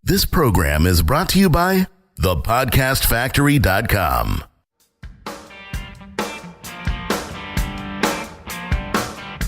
This program is brought to you by thepodcastfactory.com.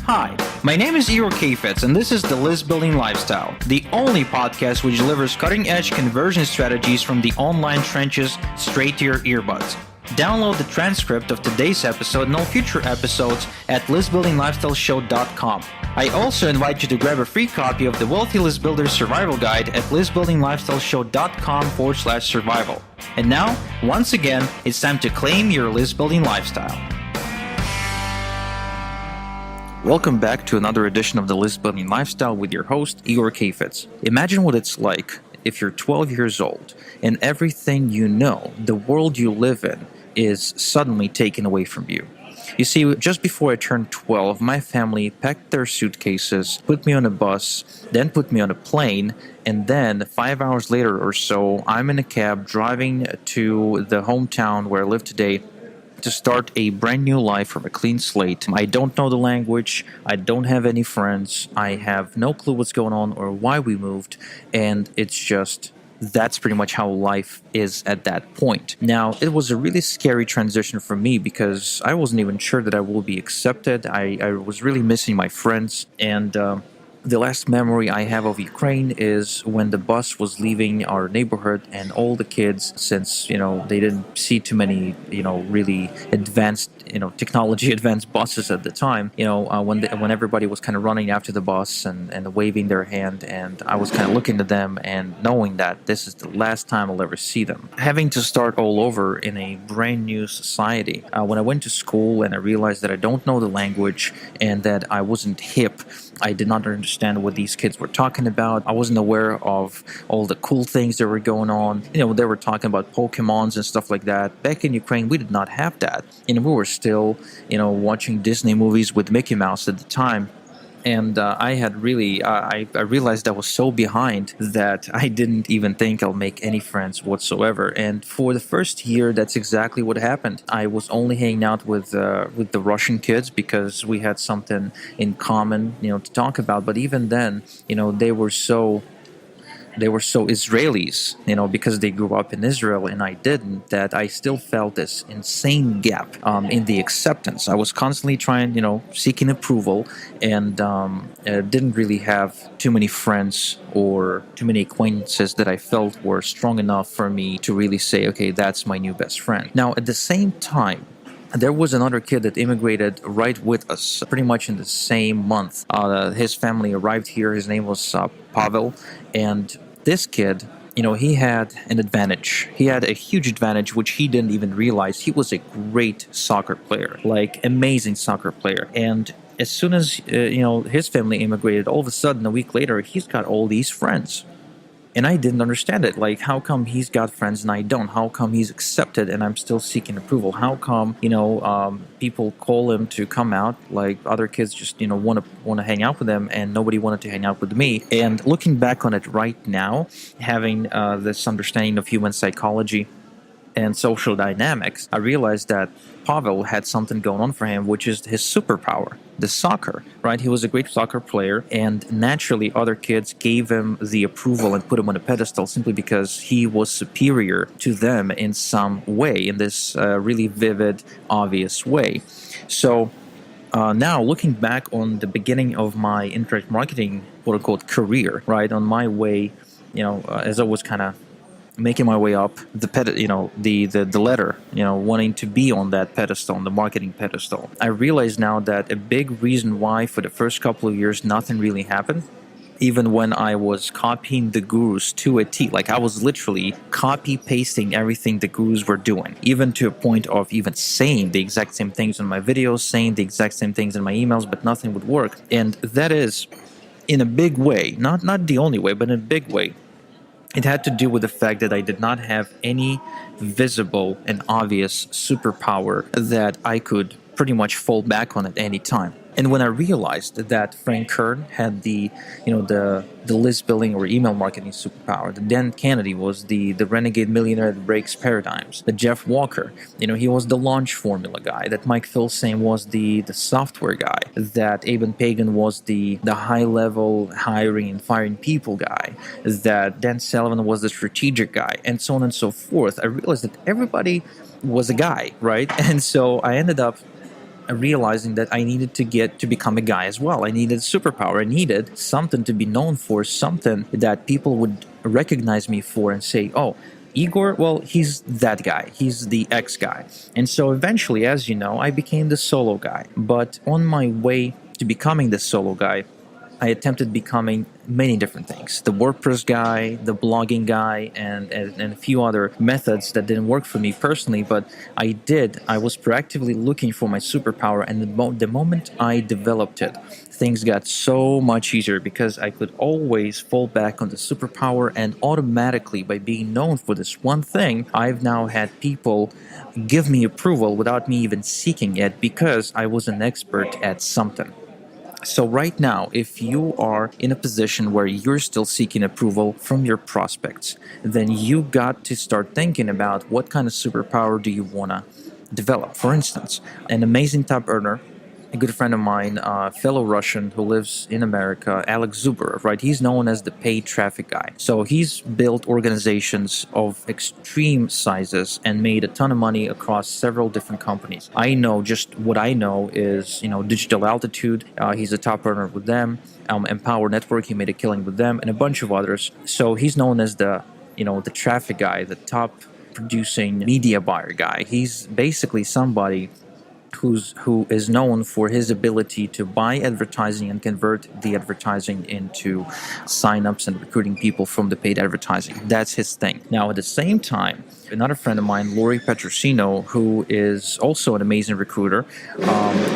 Hi, my name is Igor Kheifets, and this is the List Building Lifestyle, the only podcast which delivers cutting-edge conversion strategies from the online trenches straight to your earbuds. Download the transcript of today's episode and all future episodes at listbuildinglifestyleshow.com. I also invite you to grab a free copy of the Wealthy List Builder Survival Guide at listbuildinglifestyleshow.com/survival. And now, once again, it's time to claim your list building lifestyle. Welcome back to another edition of the List Building Lifestyle with your host, Igor Kheifets. Imagine what it's like if you're 12 years old and everything you know, the world you live in, is suddenly taken away from you. You see, just before I turned 12, my family packed their suitcases, put me on a bus, then put me on a plane, and then 5 hours later or so, I'm in a cab driving to the hometown where I live today to start a brand new life from a clean slate. I don't know the language, I don't have any friends, I have no clue what's going on or why we moved, and that's pretty much how life is at that point. Now, it was a really scary transition for me because I wasn't even sure that I will be accepted. I was really missing my friends, and the last memory I have of Ukraine is when the bus was leaving our neighborhood and all the kids, since, they didn't see too many, really advanced, technology advanced buses at the time, when everybody was kind of running after the bus and waving their hand, and I was kind of looking at them and knowing that this is the last time I'll ever see them. Having to start all over in a brand new society. When I went to school and I realized that I don't know the language and that I wasn't hip, I did not understand what these kids were talking about. I wasn't aware of all the cool things that were going on. They were talking about Pokemons and stuff like that. Back in Ukraine, we did not have that. We were still, watching Disney movies with Mickey Mouse at the time. And I realized I was so behind that I didn't even think I'll make any friends whatsoever. And for the first year, that's exactly what happened. I was only hanging out with the Russian kids because we had something in common, to talk about. But even then, they were so Israelis, because they grew up in Israel and I didn't, that I still felt this insane gap in the acceptance. I was constantly trying, seeking approval, and didn't really have too many friends or too many acquaintances that I felt were strong enough for me to really say, okay, that's my new best friend. Now, at the same time, there was another kid that immigrated right with us, pretty much in the same month. His family arrived here. His name was Pavel, and this kid, he had an advantage. He had a huge advantage, which he didn't even realize. He was a great soccer player, amazing soccer player. And as soon as, his family immigrated, all of a sudden, a week later, he's got all these friends. And I didn't understand it. How come he's got friends and I don't? How come he's accepted and I'm still seeking approval? How come, people call him to come out, other kids just, want to hang out with him, and nobody wanted to hang out with me. And looking back on it right now, having this understanding of human psychology and social dynamics, I realized that Pavel had something going on for him, which is his superpower, the soccer, right? He was a great soccer player, and naturally other kids gave him the approval and put him on a pedestal simply because he was superior to them in some way, in this really vivid, obvious way. So now, looking back on the beginning of my internet marketing, quote-unquote, career, right, on my way, as I was kind of making my way up the ladder, wanting to be on that pedestal, on the marketing pedestal, I realize now that a big reason why for the first couple of years nothing really happened, even when I was copying the gurus to a T, I was literally copy-pasting everything the gurus were doing, even to a point of even saying the exact same things in my videos, saying the exact same things in my emails, but nothing would work. And that is, in a big way, not the only way, but in a big way, it had to do with the fact that I did not have any visible and obvious superpower that I could pretty much fall back on at any time. And when I realized that Frank Kern had the list building or email marketing superpower, that Dan Kennedy was the renegade millionaire that breaks paradigms, that Jeff Walker, he was the launch formula guy, that Mike Filsaime was the software guy, that Eben Pagan was the high level hiring and firing people guy, that Dan Sullivan was the strategic guy, and so on and so forth. I realized that everybody was a guy, right? And so I ended up realizing that I needed to become a guy as well. I needed superpower. I needed something to be known for, something that people would recognize me for and say, oh, Igor, well, he's that guy. He's the X guy. And so eventually, as you know, I became the solo guy. But on my way to becoming the solo guy, I attempted becoming many different things. The WordPress guy, the blogging guy, and a few other methods that didn't work for me personally, but I was proactively looking for my superpower, and the moment I developed it, things got so much easier because I could always fall back on the superpower, and automatically, by being known for this one thing, I've now had people give me approval without me even seeking it because I was an expert at something. So right now, if you are in a position where you're still seeking approval from your prospects, then you got to start thinking about what kind of superpower do you want to develop. For instance, an amazing top earner, a good friend of mine, a fellow Russian who lives in America, Alex Zuberov, right? He's known as the paid traffic guy. So he's built organizations of extreme sizes and made a ton of money across several different companies. I know just what I know is, Digital Altitude. He's a top earner with them. Empower Network, he made a killing with them, and a bunch of others. So he's known as the traffic guy, the top producing media buyer guy. He's basically somebody who is known for his ability to buy advertising and convert the advertising into signups and recruiting people from the paid advertising. That's his thing. Now, at the same time, another friend of mine, Lori Petrosino, who is also an amazing recruiter,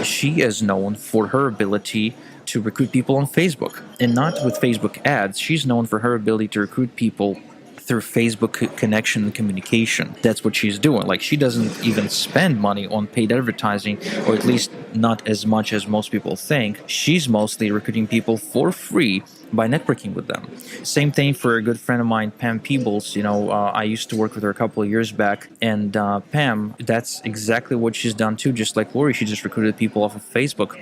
she is known for her ability to recruit people on Facebook, and not with Facebook ads. She's known for her ability to recruit people through Facebook connection and communication. That's what she's doing. Like, she doesn't even spend money on paid advertising, or at least not as much as most people think. She's mostly recruiting people for free by networking with them. Same thing for a good friend of mine, Pam Peebles. I used to work with her a couple of years back, and Pam, that's exactly what she's done too. Just like Lori, she just recruited people off of Facebook,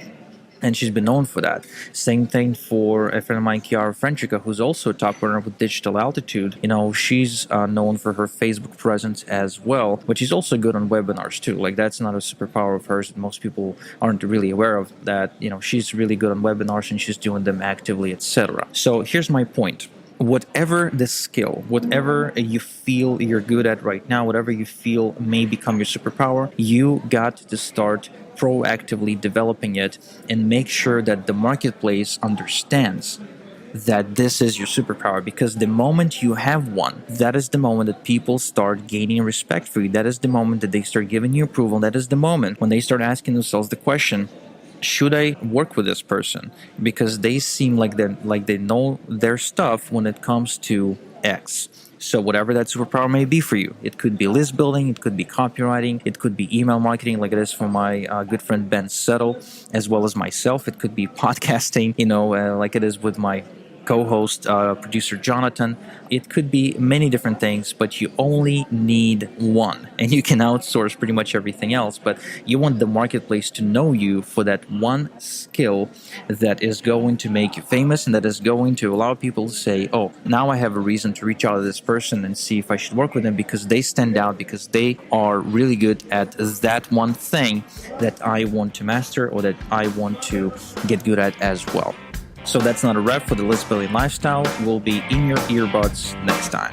and she's been known for that. Same thing for a friend of mine, Chiara Frenchica, who's also a top earner with Digital Altitude. She's known for her Facebook presence as well, but she's also good on webinars too. Like, that's not a superpower of hers that most people aren't really aware of, that, she's really good on webinars and she's doing them actively, etc. So here's my point. Whatever the skill, whatever you feel you're good at right now, whatever you feel may become your superpower, you got to start proactively developing it and make sure that the marketplace understands that this is your superpower. Because the moment you have one, that is the moment that people start gaining respect for you. That is the moment that they start giving you approval. That is the moment when they start asking themselves the question, should I work with this person? Because they seem like they know their stuff when it comes to X. So whatever that superpower may be for you, it could be list building, it could be copywriting, it could be email marketing, like it is for my good friend Ben Settle, as well as myself. It could be podcasting, like it is with my co-host, producer Jonathan. It could be many different things, but you only need one, and you can outsource pretty much everything else. But you want the marketplace to know you for that one skill that is going to make you famous, and that is going to allow people to say, oh, now I have a reason to reach out to this person and see if I should work with them, because they stand out, because they are really good at that one thing that I want to master, or that I want to get good at as well. So that's not a wrap for the List Building Lifestyle. We'll be in your earbuds next time.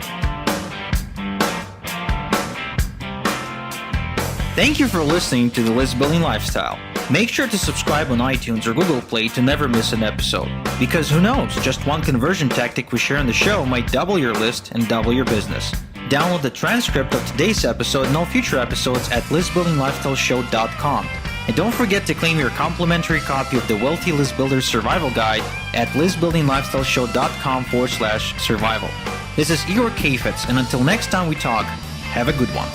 Thank you for listening to the List Building Lifestyle. Make sure to subscribe on iTunes or Google Play to never miss an episode. Because who knows, just one conversion tactic we share on the show might double your list and double your business. Download the transcript of today's episode and all future episodes at listbuildinglifestyleshow.com. And don't forget to claim your complimentary copy of the Wealthy List Builder Survival Guide at listbuildinglifestyleshow.com/survival. This is Igor Kheifets, and until next time we talk, have a good one.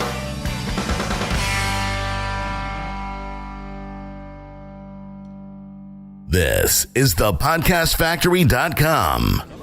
This is the podcastfactory.com.